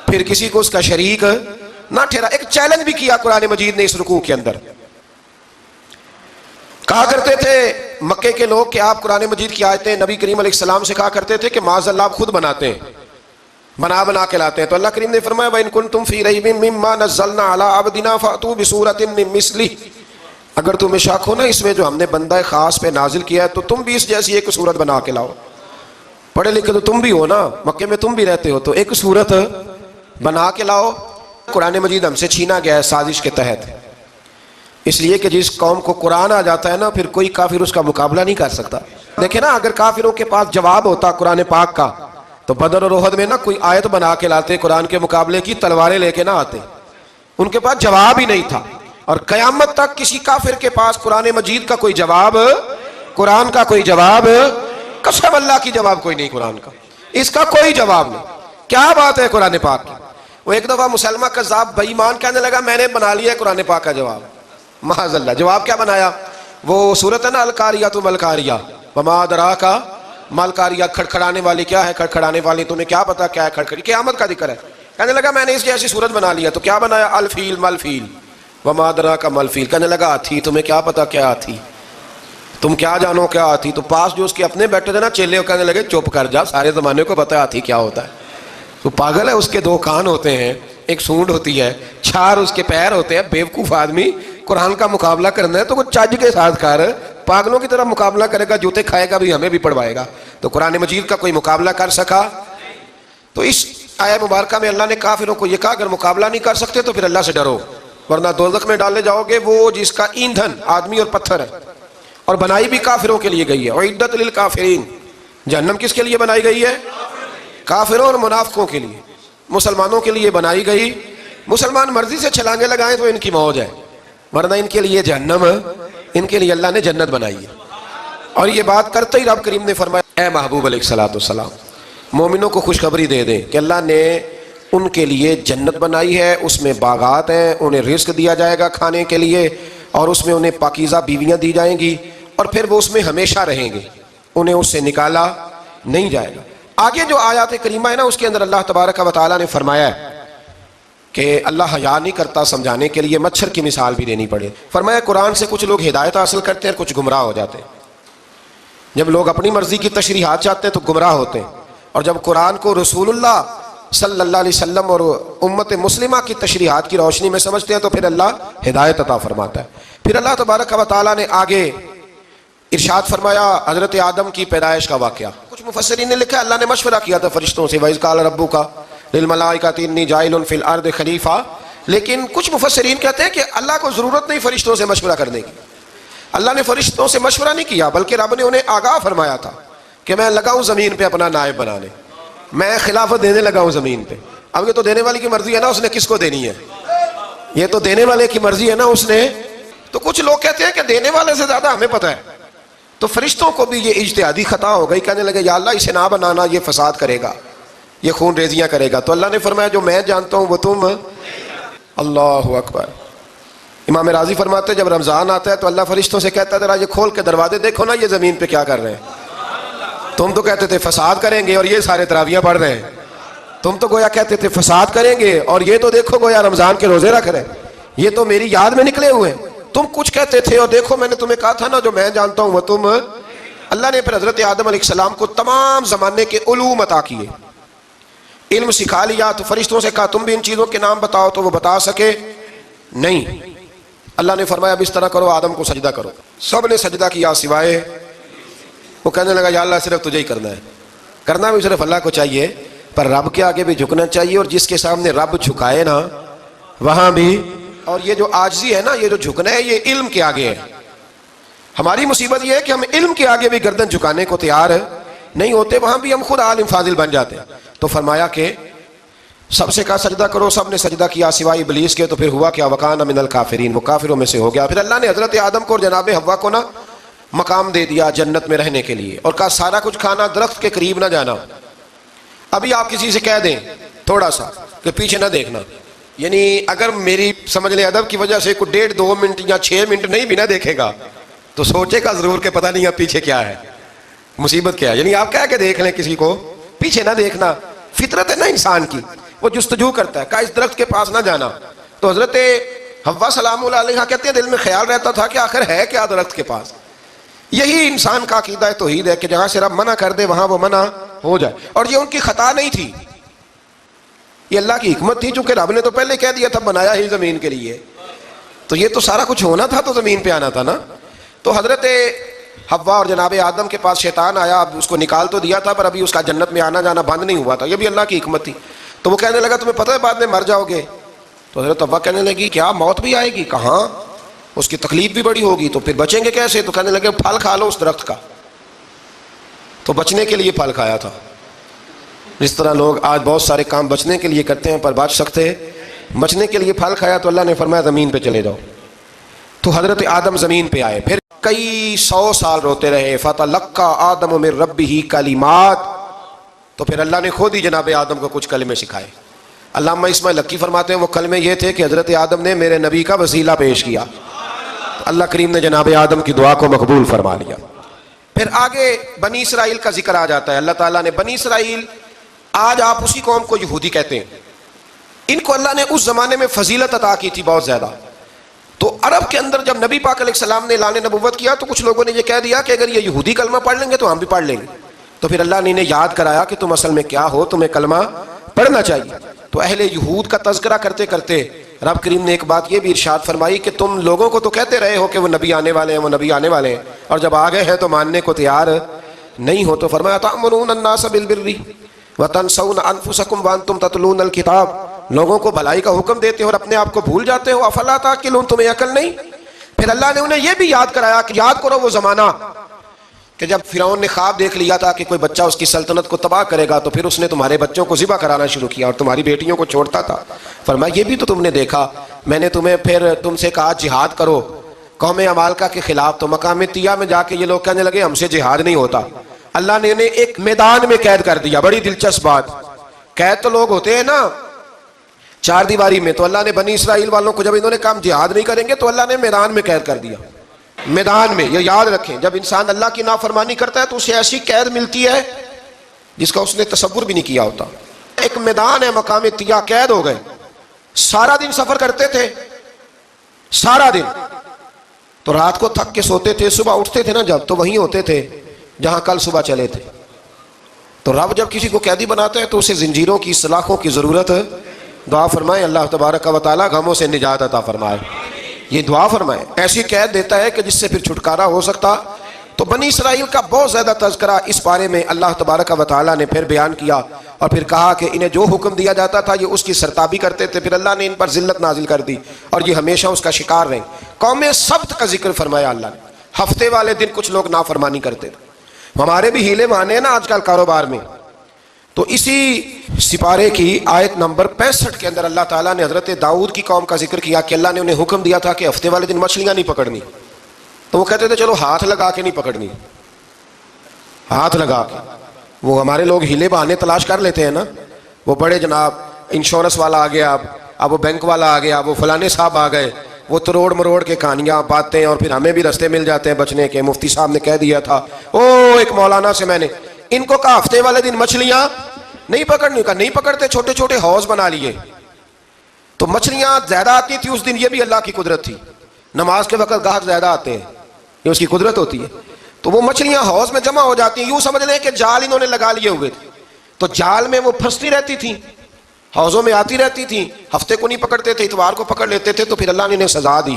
پھر کسی کو اس کا شریک نہ ٹھہرا. ایک چیلنج بھی کیا قرآن مجید نے اس رکوع کے اندر. کہا کرتے تھے مکے کے لوگ کہ آپ قرآن مجید کی آیتیں نبی کریم علیہ السلام سے کہا کرتے تھے کہ معاذ اللہ آپ خود بناتے ہیں، بنا کے لاتے ہیں. تو اللہ کریم نے فرمایا وَإِن كُنتُمْ فِي رَيْبٍ مِّمَّا نَزَّلْنَا عَلَىٰ عَبْدِنَا فَأْتُوا بِسُورَةٍ مِّن مِّثْلِهِ، اگر تمہیں شک ہو نا اس میں جو ہم نے بندہ خاص پہ نازل کیا ہے تو تم بھی اس جیسی ایک صورت بنا کے لاؤ. پڑھے لکھے تو تم بھی ہو نا، مکے میں تم بھی رہتے ہو، تو ایک صورت بنا کے لاؤ. قرآن مجید ہم سے چھینا گیا ہے سازش کے تحت، اس لیے کہ جس قوم کو قرآن آ جاتا ہے نا پھر کوئی کافر اس کا مقابلہ نہیں کر سکتا. دیکھیں نا اگر کافروں کے پاس جواب ہوتا قرآن پاک کا تو بدر اور احد میں نا کوئی آیت بنا کے لاتے قرآن کے مقابلے کی، تلواریں لے کے نہ آتے. ان کے پاس جواب ہی نہیں تھا. اور قیامت تک کسی کافر کے پاس قرآن مجید کا کوئی جواب، قرآن کا کوئی جواب، قسم اللہ کی جواب کوئی نہیں قرآن کا، اس کا کوئی جواب نہیں. کیا بات ہے قرآن پاک کی. وہ ایک دفعہ مسلمہ کذاب بے ایمان کہنے لگا میں نے بنا لیا ہے قرآن پاک کا جواب. معاذ اللہ. جواب کیا بنایا؟ وہ سورۃ ہے نا القاریہ تو ملکاریہ وما ادراک ملکاریہ، کھڑکھڑانے والی کیا ہے، کھڑکھڑانے والی تمہیں کیا پتا کیا ہے کھڑکھڑی، قیامت کا ذکر ہے. کہنے لگا میں نے اس جیسی صورت بنا لیا. تو کیا بنایا؟ الفیل ملفیل وما ادراک ملفیل. کہنے لگا ہاتھی، تمہیں کیا پتا کیا ہاتھی، تم کیا جانو کیا ہاتھی. تو پاس جو اس کے اپنے بیٹھے تھے نا چیلے، کہنے لگے چپ کر جا، سارے زمانے کو پتا ہے ہاتھی کیا ہوتا ہے. تو پاگل ہے، اس کے 2 کان ہوتے ہیں، ایک سونڈ ہوتی ہے، 4 اس کے پیر ہوتے ہیں. بیوقوف آدمی، قرآن کا مقابلہ کرنا ہے تو وہ چج کے ساتھ کر، پاگلوں کی طرح مقابلہ کرے گا، جوتے کھائے گا بھی، ہمیں بھی پڑھوائے گا. تو قرآن مجید کا کوئی مقابلہ کر سکا؟ تو اس آیت مبارکہ میں اللہ نے کافروں کو یہ کہا اگر مقابلہ نہیں کر سکتے تو پھر اللہ سے ڈرو ورنہ دوزخ میں ڈالے جاؤ گے، وہ جس کا ایندھن آدمی اور پتھر ہے، اور بنائی بھی کافروں کے لیے گئی ہے. اعدت للکافرین، جہنم کس کے لیے بنائی گئی ہے؟ کافروں اور منافقوں کے لیے. مسلمانوں کے لیے بنائی گئی، مسلمان مرضی سے چھلانگے لگائیں تو ان کی موج ہے، ورنہ ان کے لیے جہنم، ان کے لیے اللہ نے جنت بنائی ہے. اور یہ بات کرتے ہی رب کریم نے فرمایا اے محبوب علیہ السلام مومنوں کو خوشخبری دے دیں کہ اللہ نے ان کے لیے جنت بنائی ہے، اس میں باغات ہیں، انہیں رزق دیا جائے گا کھانے کے لیے، اور اس میں انہیں پاکیزہ بیویاں دی جائیں گی، اور پھر وہ اس میں ہمیشہ رہیں گے، انہیں اس سے نکالا نہیں جائے گا۔ آگے جو آیات کریمہ ہے نا، اس کے اندر اللہ تبارک و تعالیٰ نے فرمایا ہے کہ اللہ حیا نہیں کرتا سمجھانے کے لیے، مچھر کی مثال بھی دینی پڑے۔ فرمایا قرآن سے کچھ لوگ ہدایت حاصل کرتے ہیں اور کچھ گمراہ ہو جاتے ہیں۔ جب لوگ اپنی مرضی کی تشریحات چاہتے ہیں تو گمراہ ہوتے ہیں، اور جب قرآن کو رسول اللہ صلی اللہ علیہ وسلم اور امت مسلمہ کی تشریحات کی روشنی میں سمجھتے ہیں تو پھر اللہ ہدایت عطا فرماتا ہے۔ پھر اللہ تبارک و تعالیٰ نے آگے ارشاد فرمایا حضرت آدم کی پیدائش کا واقعہ۔ کچھ مفسرین نے لکھا اللہ نے مشورہ کیا تھا فرشتوں سے، وَإِذْ قَالَ رَبُّكَ لِلْمَلَائِكَةِ إِنِّي جَاعِلٌ فِي الْأَرْضِ خَلِيفَةً، لیکن کچھ مفسرین کہتے ہیں کہ اللہ کو ضرورت نہیں فرشتوں سے مشورہ کرنے کی، اللہ نے فرشتوں سے مشورہ نہیں کیا، بلکہ رب نے انہیں آگاہ فرمایا تھا کہ میں لگا ہوں زمین پہ اپنا نائب بنانے، میں خلافت دینے لگا ہوں زمین پہ۔ اب یہ تو دینے والی کی مرضی ہے نا، اس نے کس کو دینی ہے، یہ تو دینے والے کی مرضی ہے نا اس نے۔ تو کچھ لوگ کہتے ہیں کہ دینے والے سے زیادہ ہمیں پتہ ہے، تو فرشتوں کو بھی یہ اجتہادی خطا ہو گئی، کہنے لگے یا اللہ اسے نہ بنانا، یہ فساد کرے گا، یہ خون ریزیاں کرے گا۔ تو اللہ نے فرمایا جو میں جانتا ہوں وہ تم، اللہ اکبر۔ امام راضی فرماتے ہیں جب رمضان آتا ہے تو اللہ فرشتوں سے کہتا ہے ذرا یہ کھول کے دروازے دیکھو نا یہ زمین پہ کیا کر رہے ہیں، تم تو کہتے تھے فساد کریں گے اور یہ سارے تراویحیں پڑھ رہے ہیں، تم تو گویا کہتے تھے فساد کریں گے اور یہ تو دیکھو گویا رمضان کے روزے رکھ رہے ہیں، یہ تو میری یاد میں نکلے ہوئے ہیں، تم کچھ کہتے تھے اور دیکھو میں نے تمہیں کہا تھا نا جو میں جانتا ہوں وہ تم۔ اللہ نے پھر حضرت آدم علیہ السلام کو تمام زمانے کے علوم عطا کیے، علم سکھا لیا۔ تو فرشتوں سے کہا تم بھی ان چیزوں کے نام بتاؤ، تو وہ بتا سکے نہیں۔ اللہ نے فرمایا اب اس طرح کرو آدم کو سجدہ کرو، سب نے سجدہ کیا سوائے، وہ کہنے لگا یا اللہ صرف تجھے ہی کرنا ہے، کرنا بھی صرف اللہ کو چاہیے، پر رب کے آگے بھی جھکنا چاہیے، اور جس کے سامنے رب جھکائے نا وہاں بھی۔ اور یہ جو عاجزی ہے نا، یہ جو جھکنا ہے یہ علم کے آگے ہے۔ ہماری مصیبت یہ ہے کہ ہم علم کے آگے بھی گردن جھکانے کو تیار نہیں ہوتے، وہاں بھی ہم خود عالم فاضل بن جاتے ہیں۔ تو فرمایا کہ سب سے کہا سجدہ کرو، سب نے سجدہ کیا سوائے ابلیس کے، تو پھر ہوا کیا وکان من الکافرین، وہ کافروں میں سے ہو گیا۔ پھر اللہ نے حضرت آدم کو اور جناب حوا کو نا مقام دے دیا جنت میں رہنے کے لیے، اور کہا سارا کچھ کھانا، درخت کے قریب نہ جانا۔ ابھی آپ کسی سے کہہ دیں تھوڑا سا کہ پیچھے نہ دیکھنا، یعنی اگر میری سمجھ لیں ادب کی وجہ سے کوئی 1.5-2 منٹ یا 6 منٹ نہیں بھی نہ دیکھے گا تو سوچے گا ضرور کہ پتہ نہیں اب پیچھے کیا ہے، مصیبت کیا ہے۔ یعنی آپ کہہ کے دیکھ لیں کسی کو، پیچھے نہ دیکھنا، فطرت ہے نا انسان کی، وہ جستجو کرتا ہے، کہا اس درخت کے پاس نہ جانا۔ تو حضرت حوا سلام اللہ علیہ کہتے ہیں دل میں خیال رہتا تھا کہ آخر ہے کیا درخت کے پاس۔ یہی انسان کا عقیدہ توحید ہے کہ جہاں سے رب منع کر دے وہاں وہ منع ہو جائے، اور یہ ان کی خطا نہیں تھی، یہ اللہ کی حکمت تھی، چونکہ رب نے تو پہلے کہہ دیا تھا بنایا ہی زمین کے لیے، تو یہ تو سارا کچھ ہونا تھا تو زمین پہ آنا تھا نا۔ تو حضرت حوا اور جناب آدم کے پاس شیطان آیا، اب اس کو نکال تو دیا تھا پر ابھی اس کا جنت میں آنا جانا بند نہیں ہوا تھا، یہ بھی اللہ کی حکمت تھی۔ تو وہ کہنے لگا تمہیں پتہ ہے بعد میں مر جاؤ گے؟ تو حضرت حوا کہنے لگی کیا موت بھی آئے گی؟ کہاں، اس کی تکلیف بھی بڑی ہوگی، تو پھر بچیں گے کیسے؟ تو کہنے لگے پھل کھا لو اس درخت کا، تو بچنے کے لیے پھل کھایا تھا۔ جس طرح لوگ آج بہت سارے کام بچنے کے لیے کرتے ہیں پر بچ سکتے، بچنے کے لیے پھل کھایا تو اللہ نے فرمایا زمین پہ چلے جاؤ۔ تو حضرت آدم زمین پہ آئے، پھر کئی 100 سال روتے رہے، فَتَلَقَّى آدَمُ مِن رَبِّهِ کَلِمَاتٍ، تو پھر اللہ نے خود ہی جناب آدم کو کچھ کلمے سکھائے۔ علامہ اسماعیل لکی فرماتے ہیں وہ کلمے یہ تھے کہ حضرت آدم نے میرے نبی کا وسیلہ پیش کیا، تو اللہ کریم نے جناب آدم کی دعا کو مقبول فرما لیا۔ پھر آگے بنی اسرائیل کا ذکر آ جاتا ہے۔ اللہ تعالیٰ نے بنی اسرائیل، آج آپ اسی قوم کو یہودی کہتے ہیں، ان کو اللہ نے اس زمانے میں فضیلت عطا کی تھی بہت زیادہ۔ تو عرب کے اندر جب نبی پاک علیہ السلام نے اعلان نبوت کیا تو کچھ لوگوں نے یہ کہہ دیا کہ اگر یہ یہودی کلمہ پڑھ لیں گے تو ہم بھی پڑھ لیں گے، تو پھر اللہ نے انہیں یاد کرایا کہ تم اصل میں کیا ہو، تمہیں کلمہ پڑھنا چاہیے۔ تو اہل یہود کا تذکرہ کرتے کرتے رب کریم نے ایک بات یہ بھی ارشاد فرمائی کہ تم لوگوں کو تو کہتے رہے ہو کہ وہ نبی آنے والے ہیں، وہ نبی آنے والے ہیں، اور جب آ گئے ہیں تو ماننے کو تیار نہیں ہو۔ تو فرمایا تأمرون الناس بالبر وتنسون انفسکم وانتم تتلون الکتاب، لوگوں کو بھلائی کا حکم دیتے ہو اور اپنے آپ کو بھول جاتے ہو، افلا تعقلون، تمہیں عقل نہیں؟ پھر اللہ نے انہیں یہ بھی یاد کرایا کہ یاد کرو وہ زمانہ کہ جب فرعون نے خواب دیکھ لیا تھا کہ کوئی بچہ اس کی سلطنت کو تباہ کرے گا، تو پھر اس نے تمہارے بچوں کو ذبح کرانا شروع کیا اور تمہاری بیٹیوں کو چھوڑتا تھا۔ فرمایا یہ بھی تو تم نے دیکھا، میں نے تمہیں پھر تم سے کہا جہاد کرو قوم عمالقہ کے خلاف، تو مقام طیہ میں جا کے یہ لوگ کہنے لگے ہم سے جہاد نہیں ہوتا۔ اللہ نے انہیں ایک میدان میں قید کر دیا، بڑی دلچسپ بات، قید تو لوگ ہوتے ہیں نا چار دیواری میں، تو اللہ نے بنی اسرائیل والوں کو جب انہوں نے کہا ہم جہاد نہیں کریں گے تو اللہ نے میدان میں قید کر دیا، میدان میں یہ یاد رکھیں، جب انسان اللہ کی نافرمانی کرتا ہے تو اسے ایسی قید ملتی ہے جس کا اس نے تصور بھی نہیں کیا ہوتا۔ ایک میدان ہے مقام طیہ، قید ہو گئے، سارا دن سفر کرتے تھے، سارا دن، تو رات کو تھک کے سوتے تھے، صبح اٹھتے تھے نا جب، تو وہیں ہوتے تھے جہاں کل صبح چلے تھے۔ تو رب جب کسی کو قیدی بناتا ہے تو اسے زنجیروں کی، سلاخوں کی ضرورت ہے۔ دعا فرمائے اللہ تبارک و تعالی غموں سے نجات عطا فرمائے، یہ دعا فرمائے۔ ایسی قید دیتا ہے کہ جس سے پھر چھٹکارا ہو سکتا۔ تو بنی اسرائیل کا بہت زیادہ تذکرہ اس بارے میں اللہ تبارک و تعالی نے پھر بیان کیا، اور پھر کہا کہ انہیں جو حکم دیا جاتا تھا یہ اس کی سرتابی کرتے تھے، پھر اللہ نے ان پر ذلت نازل کر دی اور یہ ہمیشہ اس کا شکار رہے۔ قوم سبت کا ذکر فرمایا اللہ نے، ہفتے والے دن کچھ لوگ نافرمانی کرتے تھے۔ ہمارے بھی ہیلے بہانے ہیں نا آج کل کاروبار میں۔ تو اسی سپارے کی آیت نمبر 65 کے اندر اللہ تعالیٰ نے حضرت داؤد کی قوم کا ذکر کیا کہ اللہ نے انہیں حکم دیا تھا کہ ہفتے والے دن مچھلیاں نہیں پکڑنی، تو وہ کہتے تھے چلو ہاتھ لگا کے نہیں پکڑنی، ہاتھ لگا کے۔ وہ ہمارے لوگ ہیلے بہانے تلاش کر لیتے ہیں نا، وہ بڑے جناب انشورنس والا آ گیا، اب وہ بینک والا آ گیا، وہ فلانے صاحب آ گئے، وہ تروڑ مروڑ کے کہانیاں باتیں، اور پھر ہمیں بھی رستے مل جاتے ہیں بچنے کے۔ مفتی صاحب نے کہہ دیا تھا، ایک مولانا سے میں نے ان کو کہا ہفتے والے دن مچھلیاں نہیں پکڑنی، کہا نہیں پکڑتے، چھوٹے چھوٹے حوض بنا لیے۔ تو مچھلیاں زیادہ آتی تھی اس دن، یہ بھی اللہ کی قدرت تھی۔ نماز کے وقت گاہک زیادہ آتے ہیں، یہ اس کی قدرت ہوتی ہے۔ تو وہ مچھلیاں حوض میں جمع ہو جاتی ہیں، یوں سمجھ لیں کہ جال انہوں نے لگا لیے ہوئے تھے، تو جال میں وہ پھنستی رہتی تھیں، حوضوں میں آتی رہتی تھیں۔ ہفتے کو نہیں پکڑتے تھے، اتوار کو پکڑ لیتے تھے، تو پھر اللہ نے انہیں سزا دی۔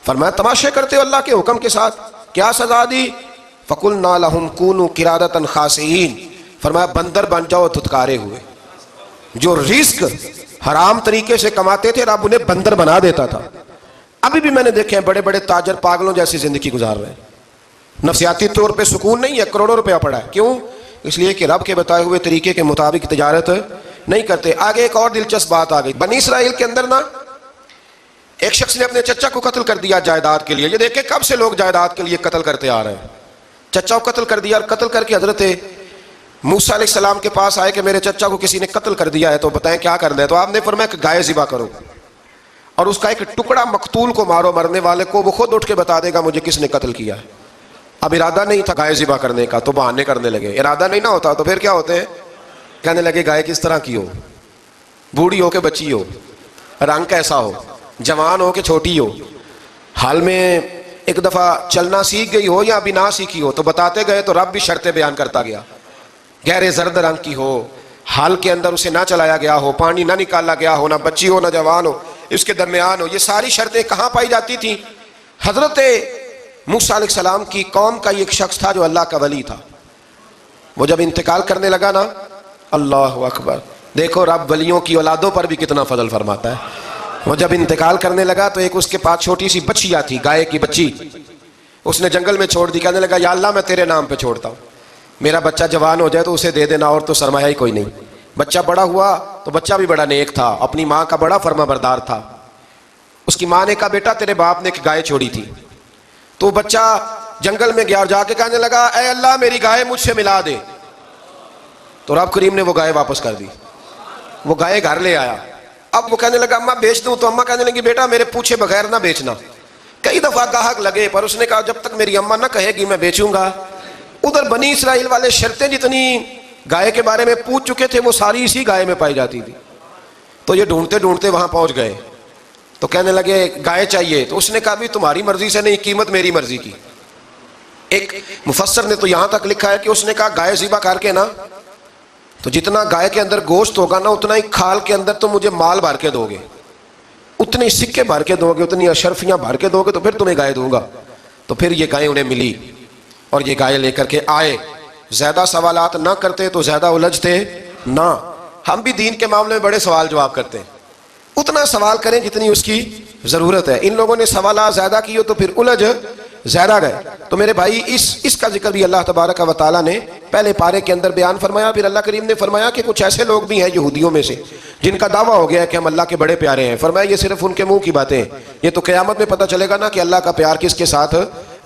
فرمایا تماشے کرتے ہو اللہ کے حکم کے ساتھ، کیا سزا دی؟ فَقُلْنَا لَهُمْ كُونُوا قِرَادَةً خَاسِئِينَ، فرمایا بندر بن جاؤ دھتکارے ہوئے۔ جو رزق حرام طریقے سے کماتے تھے رب انہیں بندر بنا دیتا تھا۔ ابھی بھی میں نے دیکھے ہیں بڑے بڑے تاجر پاگلوں جیسی زندگی گزار رہے ہیں، نفسیاتی طور پہ سکون نہیں ہے، کروڑوں روپیہ پڑا ہے۔ کیوں؟ اس لیے کہ رب کے بتائے ہوئے طریقے کے مطابق تجارت نہیں کرتے۔ آگے ایک اور دلچسپ بات آ گئی، بنی اسرائیل کے اندر نا ایک شخص نے اپنے چچا کو قتل کر دیا جائیداد کے لیے۔ یہ دیکھیں کب سے لوگ جائیداد کے لیے قتل کرتے آ رہے ہیں۔ چچا کو قتل کر دیا، اور قتل کر کے حضرت موسیٰ علیہ السلام کے پاس آئے کہ میرے چچا کو کسی نے قتل کر دیا ہے، تو بتائیں کیا کرنا ہے؟ تو آپ نے فرمایا کہ گائے ذبح کرو، اور اس کا ایک ٹکڑا مقتول کو مارو، مرنے والے کو، وہ خود اٹھ کے بتا دے گا مجھے کس نے قتل کیا ہے۔ اب ارادہ نہیں تھا گائے ذبح کرنے کا تو بہانے کرنے لگے۔ ارادہ نہیں نہ ہوتا تو پھر کیا ہوتے ہیں؟ کہنے لگے گائے کس طرح کی ہو، بوڑھی ہو کہ بچی ہو، رنگ کیسا ہو، جوان ہو کہ چھوٹی ہو، حال میں ایک دفعہ چلنا سیکھ گئی ہو یا ابھی نہ سیکھی ہو، تو بتاتے گئے۔ تو رب بھی شرطیں بیان کرتا گیا، گہرے زرد رنگ کی ہو، حال کے اندر اسے نہ چلایا گیا ہو، پانی نہ نکالا گیا ہو، نہ بچی ہو نہ جوان ہو، اس کے درمیان ہو۔ یہ ساری شرطیں کہاں پائی جاتی تھیں؟ حضرت موسیٰ علیہ السلام کی قوم کا ایک شخص تھا جو اللہ کا ولی تھا، وہ جب انتقال کرنے لگا نا، اللہ اکبر، دیکھو رب ولیوں کی اولادوں پر بھی کتنا فضل فرماتا ہے۔ وہ جب انتقال کرنے لگا تو ایک اس کے پاس چھوٹی سی بچیا تھی، گائے کی بچی، اس نے جنگل میں چھوڑ دی۔ کہنے لگا یا اللہ میں تیرے نام پہ چھوڑتا ہوں، میرا بچہ جوان ہو جائے تو اسے دے دینا، اور تو سرمایہ ہی کوئی نہیں۔ بچہ بڑا ہوا تو بچہ بھی بڑا نیک تھا، اپنی ماں کا بڑا فرما بردار تھا۔ اس کی ماں نے کہا بیٹا تیرے باپ نے ایک گائے چھوڑی تھی، تو بچہ جنگل میں گیا اور جا کے کہنے لگا اے اللہ میری گائے مجھ سے ملا دے۔ تو رب کریم نے وہ گائے واپس کر دی، وہ گائے گھر لے آیا۔ اب وہ کہنے لگا اماں بیچ دوں، تو اماں کہنے لگی بیٹا میرے پوچھے بغیر نہ بیچنا۔ کئی دفعہ گاہک لگے پر اس نے کہا جب تک میری اماں نہ کہے گی میں بیچوں گا۔ ادھر بنی اسرائیل والے شرطیں جتنی گائے کے بارے میں پوچھ چکے تھے وہ ساری اسی گائے میں پائی جاتی تھی۔ تو یہ ڈھونڈتے ڈھونڈتے وہاں پہنچ گئے، تو کہنے لگے گائے چاہیے۔ تو اس نے کہا بھی تمہاری مرضی سے نہیں، قیمت میری مرضی کی۔ ایک مفسر نے تو یہاں تک لکھا ہے کہ اس نے کہا گائے ذبح کر کے نا، تو جتنا گائے کے اندر گوشت ہوگا نا اتنا ہی کھال کے اندر تو مجھے مال بھر کے دو گے، اتنے سکے بھر کے دو گے، اتنی اشرفیاں بھر کے دو گے، تو پھر تمہیں گائے دوں گا۔ تو پھر یہ گائے انہیں ملی اور یہ گائے لے کر کے آئے۔ زیادہ سوالات نہ کرتے تو زیادہ الجھتے نہ۔ ہم بھی دین کے معاملے میں بڑے سوال جواب کرتے ہیں، اتنا سوال کریں جتنی اس کی ضرورت ہے۔ ان لوگوں نے سوالات زیادہ کیے تو پھر الجھ زیادہ گئے۔ تو میرے بھائی اس کا ذکر بھی اللہ تبارک و تعالیٰ نے پہلے پارے کے اندر بیان فرمایا۔ پھر اللہ کریم نے فرمایا کہ کچھ ایسے لوگ بھی ہیں یہودیوں میں سے جن کا دعویٰ ہو گیا ہے کہ ہم اللہ کے بڑے پیارے ہیں۔ فرمایا یہ صرف ان کے منہ کی باتیں ہیں، یہ تو قیامت میں پتہ چلے گا نا کہ اللہ کا پیار کس کے ساتھ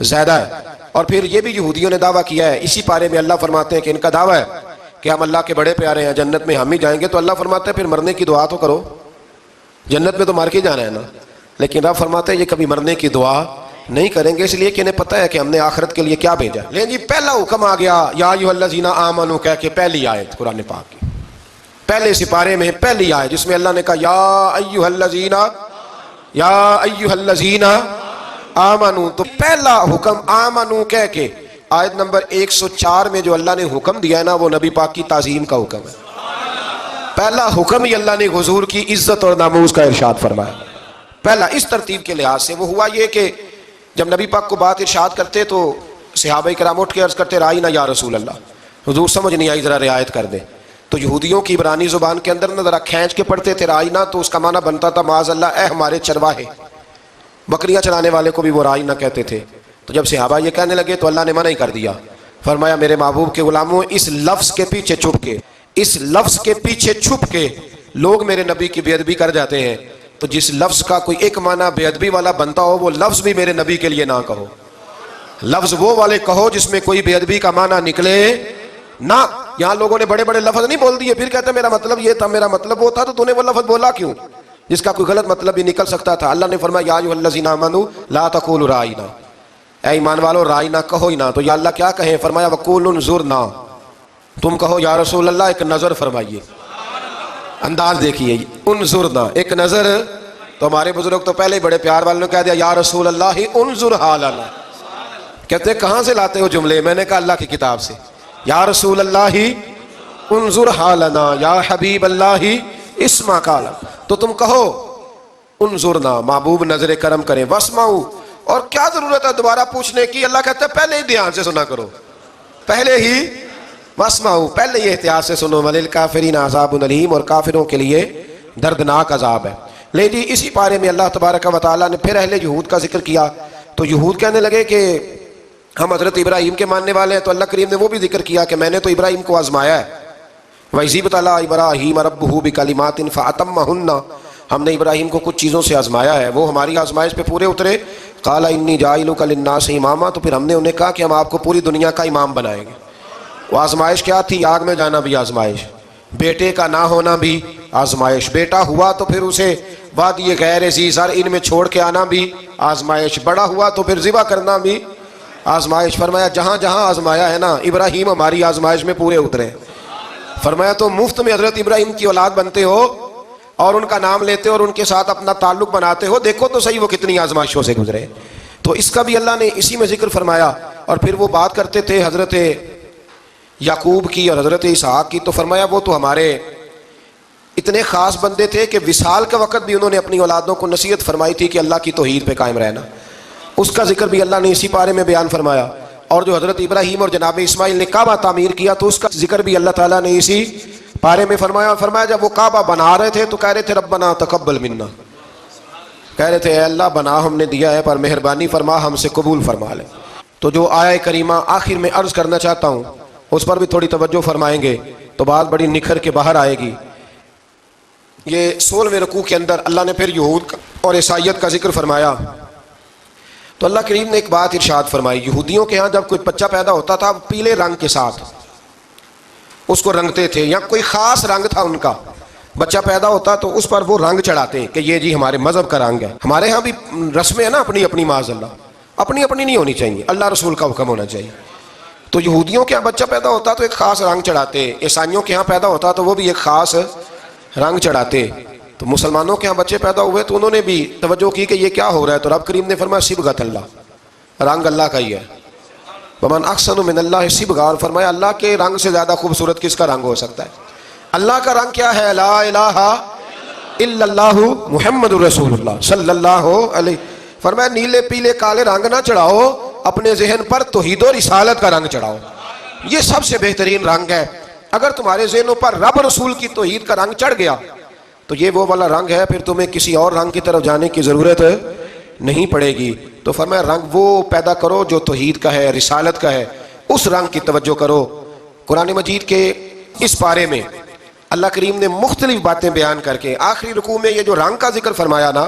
زیادہ ہے۔ اور پھر یہ بھی یہودیوں نے دعویٰ کیا ہے، اسی پارے میں اللہ فرماتے ہیں کہ ان کا دعویٰ ہے کہ ہم اللہ کے بڑے پیارے ہیں، جنت میں ہم ہی جائیں گے۔ تو اللہ فرماتے ہیں پھر مرنے کی دعا تو کرو، جنت میں تو مار کے جانا ہے نا۔ لیکن رب فرماتے ہیں یہ کبھی مرنے کی دعا نہیں کریں گے، اس لیے کہ انہیں پتہ ہے کہ ہم نے آخرت کے لیے کیا بھیجا۔ لیکن جی پہلا حکم آ گیا یا ایھا الذین آمنوا کہہ کے، پہلی آیت قرآن پاک کی پہلے سپارے میں پہلی آیت جس میں اللہ نے کہا یا ایھا الذین آمنوا، تو پہلا حکم آمنوا کہہ کے آیت نمبر 104 میں جو اللہ نے حکم دیا ہے نا، وہ نبی پاک کی تعظیم کا حکم ہے۔ پہلا حکم ہی اللہ نے حضور کی عزت اور ناموز کا ارشاد فرمایا۔ پہلا اس ترتیب کے لحاظ سے وہ ہوا یہ کہ جب نبی پاک کو بات ارشاد کرتے تو صحابہ کرام اٹھ کے عرض کرتے رائینا یا رسول اللہ، حضور سمجھ نہیں آئی ذرا رعایت کر دیں۔ تو یہودیوں کی عبرانی زبان کے اندر نہ ذرا کھینچ کے پڑھتے تھے رائینا، تو اس کا معنی بنتا تھا معاذ اللہ اے ہمارے چرواہے، بکریاں چرانے والے کو بھی وہ رائینا کہتے تھے۔ تو جب صحابہ یہ کہنے لگے تو اللہ نے منع ہی کر دیا، فرمایا میرے محبوب کے غلاموں، اس لفظ کے پیچھے چھپ کے لوگ میرے نبی کی بے ادبی کر جاتے ہیں، تو جس لفظ کا کوئی ایک معنی بے ادبی والا بنتا ہو وہ لفظ بھی میرے نبی کے لیے نہ کہو، لفظ وہ والے کہو جس میں کوئی بے ادبی کا معنی نکلے نہ۔ یہاں لوگوں نے بڑے بڑے لفظ نہیں بول دیے، پھر کہتے میرا مطلب یہ تھا، میرا مطلب وہ تھا، تو نے وہ لفظ بولا کیوں جس کا کوئی غلط مطلب بھی نکل سکتا تھا۔ اللہ نے فرمایا یا ایھا الذین آمنوا لا تقولوا رائینا، اے ایمان والو رائینا کہو ہی نہ۔ تو یا اللہ کیا کہیں؟ فرمایا وقولوا انظرنا، تم کہو یا رسول اللہ ایک نظر فرمائیے۔ انداز دیکھیے، انظرنا ایک نظر۔ تو ہمارے بزرگ تو پہلے ہی بڑے پیار والوں نے کہہ دیا یا رسول اللہ انظر حالنا، کہتے کہاں سے لاتے ہو جملے؟ میں نے کہا اللہ کی کتاب سے، یا رسول اللہ انظر حالنا یا حبیب اللہ اسمع قالا، تو تم کہو انظرنا، محبوب نظر کرم کریں، واسمعوا، اور کیا ضرورت ہے دوبارہ پوچھنے کی؟ اللہ کہتا ہے پہلے ہی دھیان سے سنا کرو، پہلے ہی واسمعوا، پہلے ہی احتیاط سے سنو، وللکافرین عذاب الیم، اور کافروں کے لیے دردناک عذاب ہے۔ لے جی اسی پارے میں اللہ تبارک و تعالیٰ نے پھر اہل یہود کا ذکر کیا، تو یہود کہنے لگے کہ ہم حضرت ابراہیم کے ماننے والے ہیں، تو اللہ کریم نے وہ بھی ذکر کیا کہ میں نے تو ابراہیم کو آزمایا ہے، وَإِذِ ابْتَلَىٰ إِبْرَاهِيمَ رَبُّهُ بِكَلِمَاتٍ فَأَتَمَّهُنَّ، ہم نے ابراہیم کو کچھ چیزوں سے آزمایا ہے، وہ ہماری آزمائش پہ پورے اترے۔ قَالَ إِنِّي جَاعِلُكَ لِلنَّاسِ إِمَامًا، تو پھر ہم نے انہیں کہا کہ ہم آپ کو پوری دنیا کا امام بنائیں گے۔ وہ آزمائش کیا تھی؟ آگ میں جانا بھی آزمائش، بیٹے کا نہ ہونا بھی آزمائش، بیٹا ہوا تو پھر اسے وادی غیر ذی زرع ان میں چھوڑ کے آنا بھی آزمائش، بڑا ہوا تو پھر ذبح کرنا بھی آزمائش۔ فرمایا جہاں جہاں آزمایا ہے نا ابراہیم ہماری آزمائش میں پورے اترے۔ فرمایا تو مفت میں حضرت ابراہیم کی اولاد بنتے ہو اور ان کا نام لیتے ہو اور ان کے ساتھ اپنا تعلق بناتے ہو، دیکھو تو صحیح وہ کتنی آزمائشوں سے گزرے۔ تو اس کا بھی اللہ نے اسی میں ذکر فرمایا۔ اور پھر وہ بات کرتے تھے حضرت یعقوب کی اور حضرت اسحاق کی، تو فرمایا وہ تو ہمارے اتنے خاص بندے تھے کہ وصال کے وقت بھی انہوں نے اپنی اولادوں کو نصیحت فرمائی تھی کہ اللہ کی توحید پہ قائم رہنا، اس کا ذکر بھی اللہ نے اسی پارے میں بیان فرمایا۔ اور جو حضرت ابراہیم اور جناب اسماعیل نے کعبہ تعمیر کیا تو اس کا ذکر بھی اللہ تعالیٰ نے اسی پارے میں فرمایا۔ اور فرمایا جب وہ کعبہ بنا رہے تھے تو کہہ رہے تھے ربنا تقبل منا، کہہ رہے تھے اے اللہ بنا ہم نے دیا ہے پر مہربانی فرما ہم سے قبول فرما لے۔ تو جو آیہ کریمہ آخر میں عرض کرنا چاہتا ہوں اس پر بھی تھوڑی توجہ فرمائیں گے تو بات بڑی نکھر کے باہر آئے گی۔ یہ 16ویں رکوع کے اندر اللہ نے پھر یہود اور عیسائیت کا ذکر فرمایا، تو اللہ کریم نے ایک بات ارشاد فرمائی۔ یہودیوں کے ہاں جب کوئی بچہ پیدا ہوتا تھا پیلے رنگ کے ساتھ اس کو رنگتے تھے، یا کوئی خاص رنگ تھا ان کا، بچہ پیدا ہوتا تو اس پر وہ رنگ چڑھاتے کہ یہ جی ہمارے مذہب کا رنگ ہے۔ ہمارے ہاں بھی رسمیں ہیں نا اپنی اپنی، معاذ اللہ اپنی اپنی نہیں ہونی چاہیے، اللہ رسول کا حکم ہونا چاہیے۔ تو یہودیوں کے ہاں بچہ پیدا ہوتا تو ایک خاص رنگ چڑھاتے، عیسائیوں کے ہاں پیدا ہوتا تو وہ بھی ایک خاص رنگ چڑھاتے۔ تو مسلمانوں کے ہاں بچے پیدا ہوئے تو انہوں نے بھی توجہ کی کہ یہ کیا ہو رہا ہے، تو رب کریم نے فرمایا صبغۃ اللہ، رنگ اللہ کا ہی ہے، ومن احسن من اللہ صبغۃ، اور فرمایا اللہ کے رنگ سے زیادہ خوبصورت کس کا رنگ ہو سکتا ہے؟ اللہ کا رنگ کیا ہے؟ لا الہ الا اللہ محمد رسول اللہ صلی اللہ علیہ۔ فرمایا نیلے پیلے کالے رنگ نہ چڑھاؤ، اپنے ذہن پر توحید و رسالت کا رنگ چڑھاؤ، یہ سب سے بہترین رنگ ہے۔ اگر تمہارے ذہنوں پر رب رسول کی توحید کا رنگ چڑھ گیا تو یہ وہ والا رنگ ہے، پھر تمہیں کسی اور رنگ کی طرف جانے کی ضرورت نہیں پڑے گی۔ تو فرمایا رنگ وہ پیدا کرو جو توحید کا ہے، رسالت کا ہے، اس رنگ کی توجہ کرو۔ قرآن مجید کے اس پارے میں اللہ کریم نے مختلف باتیں بیان کر کے آخری رکوع میں یہ جو رنگ کا ذکر فرمایا نا،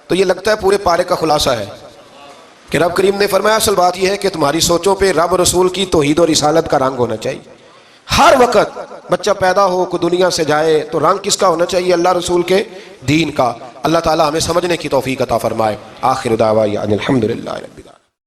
تو یہ لگتا ہے پورے پارے کا خلاصہ ہے کہ رب کریم نے فرمایا اصل بات یہ ہے کہ تمہاری سوچوں پہ رب رسول کی توحید و رسالت کا رنگ ہونا چاہیے، ہر وقت بچہ پیدا ہو کو دنیا سے جائے تو رنگ کس کا ہونا چاہیے؟ اللہ رسول کے دین کا۔ اللہ تعالی ہمیں سمجھنے کی توفیق عطا فرمائے۔ آخر دعوانا الحمدللہ رب العالمین۔